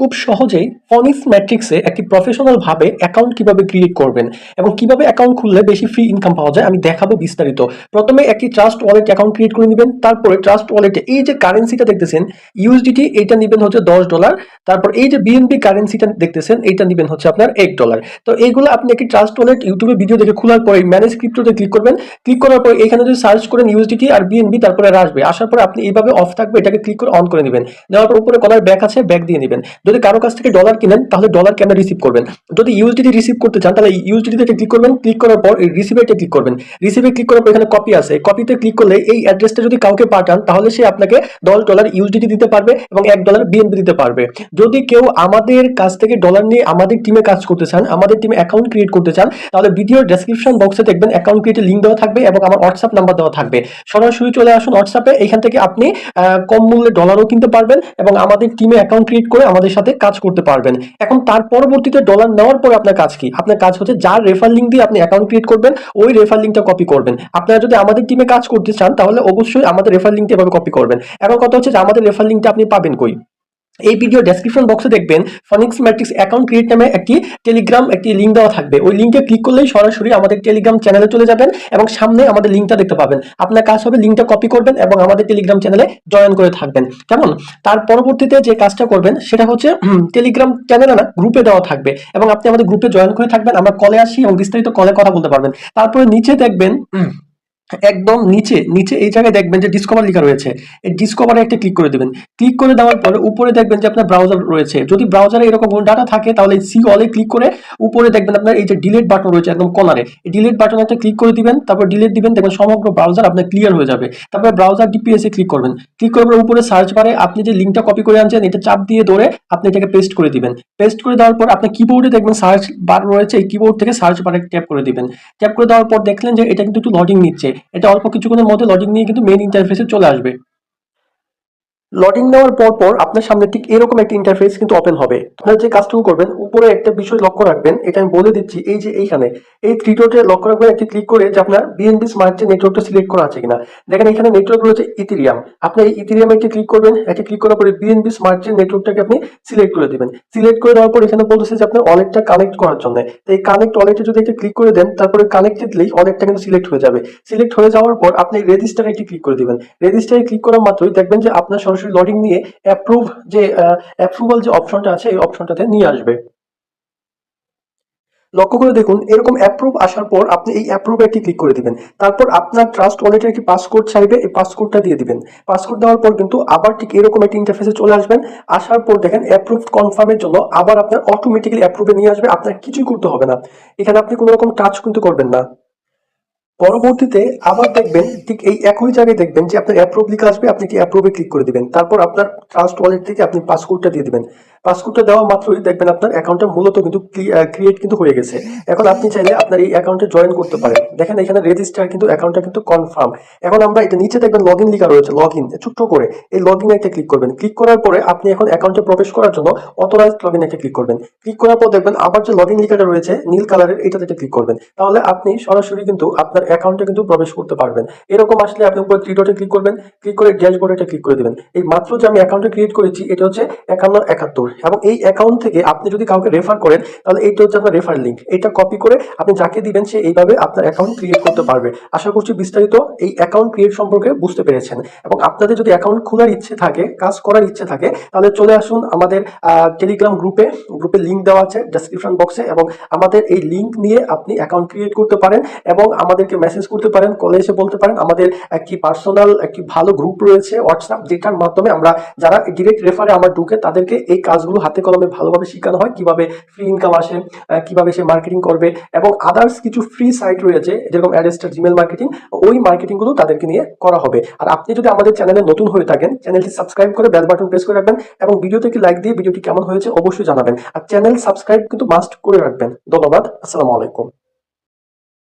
খুব সহজেই ফনিক্স ম্যাট্রিক্সে একটি প্রফেশনাল ভাবে অ্যাকাউন্ট কিভাবে ক্রিয়েট করবেন এবং কিভাবে অ্যাকাউন্ট খুললে বেশি ফ্রি ইনকাম পাওয়া যায় আমি দেখাবো বিস্তারিত। প্রথমে একটি ট্রাস্ট ওয়ালেট অ্যাকাউন্ট ক্রিয়েট করে নেবেন। তারপরে ট্রাস্ট ওয়ালেটে এই যে কারেন্সিটা দেখতেছেন ইউএসডিটি, এইটা নেবেন হচ্ছে $10। তারপর এই যে বিএনবি কারেন্সিটা দেখতেছেন এইটা নেবেন হচ্ছে আপনার $8। তো এইগুলো আপনি একটি ট্রাস্ট ওয়ালেট ইউটিউবে ভিডিও দেখে খোলার পরে ম্যানেজ ক্রিপ্টোতে ক্লিক করবেন। ক্লিক করার পর এখানে যদি সার্চ করেন ইউএসডিটি আর বিএনবি, তারপরে আসবে। আসার পরে আপনি এইভাবে অফ থাকবে, এটাকে ক্লিক করে অন করে নেবেন। নেওয়ার পর উপরে কলার ব্যাক আছে, ব্যাক দিয়ে নেবেন। যদি কারো কাছ থেকে ডলার কিনেন তাহলে ডলার কেন রিসিভ করবেন। যদি ইউএসডিটি রিসিভ করতে চান তাহলে ইউএসডিটি তে ক্লিক করবেন। ক্লিক করার পর এই রিসিভেতে ক্লিক করবেন। রিসিভে ক্লিক করার পর এখানে কপি আছে, কপিতে ক্লিক করলে এই অ্যাড্রেসটা যদি কাউকে পাঠান তাহলে সে আপনাকে $10 ইউএসডিটি দিতে পারবে এবং $1 বিএনবি দিতে পারবে। যদি কেউ আমাদের কাছ থেকে ডলার নিয়ে আমাদের টিমে কাজ করতে চান, আমাদের টিমে অ্যাকাউন্ট ক্রিয়েট করতে চান, তাহলে ভিডিওর ডেসক্রিপশন বক্সে দেখবেন অ্যাকাউন্ট ক্রিয়েটের লিংক দেওয়া থাকবে এবং আমার হোয়াটসঅ্যাপ নাম্বার দেওয়া থাকবে। সরাসরি চলে আসুন হোয়াটসঅ্যাপে। এখান থেকে আপনি কম মূল্যে ডলারও কিনতে পারবেন এবং আমাদের টিমে অ্যাকাউন্ট ক্রিয়েট করে আমাদের সাথে কাজ করতে পারবেন। এখন তার পরবর্তীতে ডলার নেওয়ার পর আপনার কাজ কি? আপনার কাজ হচ্ছে যার রেফার লিংক দিয়ে আপনি অ্যাকাউন্ট ক্রিয়েট করবেন ওই রেফার লিংকটা কপি করবেন। আপনারা যদি আমাদের টিমে কাজ করতে চান তাহলে অবশ্যই আমাদের রেফার লিংকটা এভাবে কপি করবেন। এখন কথা হচ্ছে যে আমাদের রেফার লিংকটা আপনি পাবেন কই? এই ভিডিও ডেসক্রিপশন বক্সে দেখবেন ফনিক্স ম্যাট্রিক্স অ্যাকাউন্ট ক্রিয়েট নামে একটি টেলিগ্রাম একটি লিংক দেওয়া থাকবে। ওই লিংকে ক্লিক করলেই সরাসরি আমাদের টেলিগ্রাম চ্যানেলে চলে যাবেন এবং সামনে আমাদের লিংকটা দেখতে পাবেন। আপনার কাজ হবে লিংকটা কপি করবেন এবং আমাদের টেলিগ্রাম চ্যানেলে জয়েন করে থাকবেন। কেমন? তার পরবর্তীতে যে কাজটা করবেন সেটা হচ্ছে টেলিগ্রাম চ্যানেলে না গ্রুপে দেওয়া থাকবে এবং আপনি আমাদের গ্রুপে জয়েন করে থাকবেন। আমরা কলে আসি এবং বিস্তারিত কলে কথা বলতে পারবেন। তারপরে নিচে দেখবেন একদম নিচে নিচে এই জায়গায় দেখবেন যে ডিসকভার লেখা রয়েছে। এই ডিসকভারে একটা ক্লিক করে দিবেন। ক্লিক করে দেওয়ার পরে উপরে দেখবেন যে আপনার ব্রাউজার রয়েছে। যদি ব্রাউজারে এরকম কোনো ডাটা থাকে তাহলে সি অলে ক্লিক করে উপরে দেখবেন আপনার এই যে ডিলিট বাটন রয়েছে একদম কর্নারে, এই ডিলিট বাটনে একটা ক্লিক করে দিবেন। তারপর ডিলিট দিবেন, দেখবেন সমগ্র ব্রাউজার আপনার ক্লিয়ার হয়ে যাবে। তারপর ব্রাউজার ডিপিএস এ ক্লিক করবেন। ক্লিক করার পর উপরে সার্চ বারে আপনি যে লিংকটা কপি করে আনছেন এটা চাপ দিয়ে ধরে আপনি এটাকে পেস্ট করে দিবেন। পেস্ট করে দেওয়ার পর আপনি কিবোর্ডে দেখবেন সার্চ বার রয়েছে, এই কিবোর্ড থেকে সার্চ বারে ট্যাপ করে দিবেন। ট্যাপ করে দেওয়ার পর দেখলেন যে এটা কিন্তু একটু লোডিং নিচ্ছে। এটা অল্প কিছুক্ষণের মধ্যে লোডিং নিয়ে কিন্তু মেইন ইন্টারফেসে চলে আসবে। লোডিং নেওয়ার পর আপনার সামনে ঠিক এরকম একটা ইন্টারফেস কিন্তু ওপেন হবে। আপনারা যে কাজটুকু করবেন উপরে একটা বিষয় লক্ষ্য রাখবেন, এটা আমি বলে দিচ্ছি। এই যে এইখানে এই থ্রি ডটে লক্ষ্য রাখবেন, একটি ক্লিক করে যে আপনার বিএনবি স্মার্ট চেইন নেটওয়ার্কটা সিলেক্ট করা আছে কিনা। দেখেন এখানে নেটওয়ার্ক রয়েছে ইথেরিয়াম। আপনি এই ইথেরিয়ামে একটি ক্লিক করবেন। একটি ক্লিক করার পরে বিএনবি স্মার্ট চেইন নেটওয়ার্কটাকে আপনি সিলেক্ট করে দিবেন। সিলেক্ট করে দেওয়ার পর এখানে বলতেছে যে আপনার ওয়ালেটটা কানেক্ট করার জন্য। তো এই কানেক্ট ওয়ালেটে যদি একটা ক্লিক করে দেন তারপরে কানেক্টেড দিলেই ওয়ালেটটা কিন্তু সিলেক্ট হয়ে যাবে। সিলেক্ট হয়ে যাওয়ার পর আপনি রেজিস্টারে একটি ক্লিক করে দিবেন। রেজিস্টারে ক্লিক করা মাত্রই দেখবেন যে আপনার সরাসরি লোডিং নিয়ে অ্যাপ্রুভাল যে অপশনটা আছে এই অপশনটাতে নিয়ে আসবে। লক্ষ্য করে দেখুন এরকম অ্যাপ্রুভ আসার পর আপনি এই অ্যাপ্রুভে একটি ক্লিক করে দিবেন। তারপর আপনার ট্রাস্ট ওয়ালেটের একটি পাসকোড চাইবে, এই পাসকোডটা দিয়ে দিবেন। পাসকোড দেওয়ার পর কিন্তু আবার ঠিক এরকম একটি ইন্টারফেসে চলে আসবেন। আসার পর দেখেন অ্যাপ্রুভ কনফার্মের জন্য আবার আপনার অটোমেটিক্যালি অ্যাপ্রুভে নিয়ে আসবে। আপনার কিছুই করতে হবে না, এখানে আপনি কোনো রকম টাচ কিন্তু করবেন না। পরবর্তীতে আবার দেখবেন ঠিক এই একই জায়গায় দেখবেন যে আপনার অ্যাপ্রুভ লিখে আসবে, আপনি কি অ্যাপ্রুভে ক্লিক করে দিবেন। তারপর আপনার ট্রাস্ট ওয়ালেট থেকে আপনি পাসকোডটা দিয়ে দিবেন। পাসকোডটা দেওয়া মাত্রই দেখবেন আপনার অ্যাকাউন্টটা মূলত কিন্তু ক্রিয়েট কিন্তু হয়ে গেছে। এখন আপনি চাইলে আপনার এই অ্যাকাউন্টে জয়েন করতে পারেন। দেখেন এখানে রেজিস্টার কিন্তু অ্যাকাউন্টটা কিন্তু কনফার্ম। এখন আমরা এটা নিচে দেখবেন লগ ইন লেখা রয়েছে, লগ ইন ছোট্ট করে এই লগ ইনে একটা ক্লিক করবেন। ক্লিক করার পরে আপনি এখন অ্যাকাউন্টে প্রবেশ করার জন্য অথরাইজড লগ ইনে একটা ক্লিক করবেন। ক্লিক করার পর দেখবেন আবার যে লগ ইন লেখাটা রয়েছে নীল কালারের, এটাতে একটা ক্লিক করবেন। তাহলে আপনি সরাসরি কিন্তু আপনার অ্যাকাউন্টে কিন্তু প্রবেশ করতে পারবেন। এরকম আসলে আপনি উপরে থ্রি ডটে ক্লিক করবেন। ক্লিক করে ড্যাশবোর্ডে একটা ক্লিক করে দিবেন। এই মাত্র যে আমি অ্যাকাউন্টে ক্রিয়েট করেছি এটা হচ্ছে 5171 এবং এই অ্যাকাউন্ট থেকে আপনি যদি কাউকে রেফার করেন তাহলে এইটা হচ্ছে আপনার রেফার লিংক। এটা কপি করে আপনি যাকে দিবেন সে এইভাবে আপনার অ্যাকাউন্ট ক্রিয়েট করতে পারবে। আশা করছি বিস্তারিত এই অ্যাকাউন্ট ক্রিয়েট সম্পর্কে বুঝতে পেরেছেন এবং আপনাদের যদি অ্যাকাউন্ট খোলার ইচ্ছে থাকে, কাজ করার ইচ্ছে থাকে, তাহলে চলে আসুন আমাদের টেলিগ্রাম গ্রুপে লিংক দেওয়া আছে ডেসক্রিপশন বক্সে এবং আমাদের এই লিংক নিয়ে আপনি অ্যাকাউন্ট ক্রিয়েট করতে পারেন এবং আমাদেরকে মেসেজ করতে পারেন, কলে এসে বলতে পারেন। আমাদের একটি পার্সোনাল একটি ভালো গ্রুপ রয়েছে হোয়াটসঅ্যাপ, যেটার মাধ্যমে আমরা যারা ডিরেক্ট রেফারে আমার ঢুকে তাদেরকে এই কাজগুলো হাতে কলমে ভালোভাবে শেখানো হয়, কিভাবে ফ্রি ইনকাম আসে, কিভাবে সে মার্কেটিং করবে এবং আদার্স কিছু ফ্রি সাইট রয়েছে যেরকম অ্যাডস্টার, জিমেল মার্কেটিং, ওই মার্কেটিংগুলো তাদেরকে নিয়ে করা হবে। আর আপনি যদি আমাদের চ্যানেলে নতুন হয়ে থাকেন চ্যানেলটি সাবস্ক্রাইব করে বেল বাটন প্রেস করে রাখবেন এবং ভিডিওতে একটি লাইক দিয়ে ভিডিওটি কেমন হয়েছে অবশ্যই জানাবেন। আর চ্যানেল সাবস্ক্রাইব কিন্তু মাস্ট করে রাখবেন। ধন্যবাদ, আসসালামু আলাইকুম।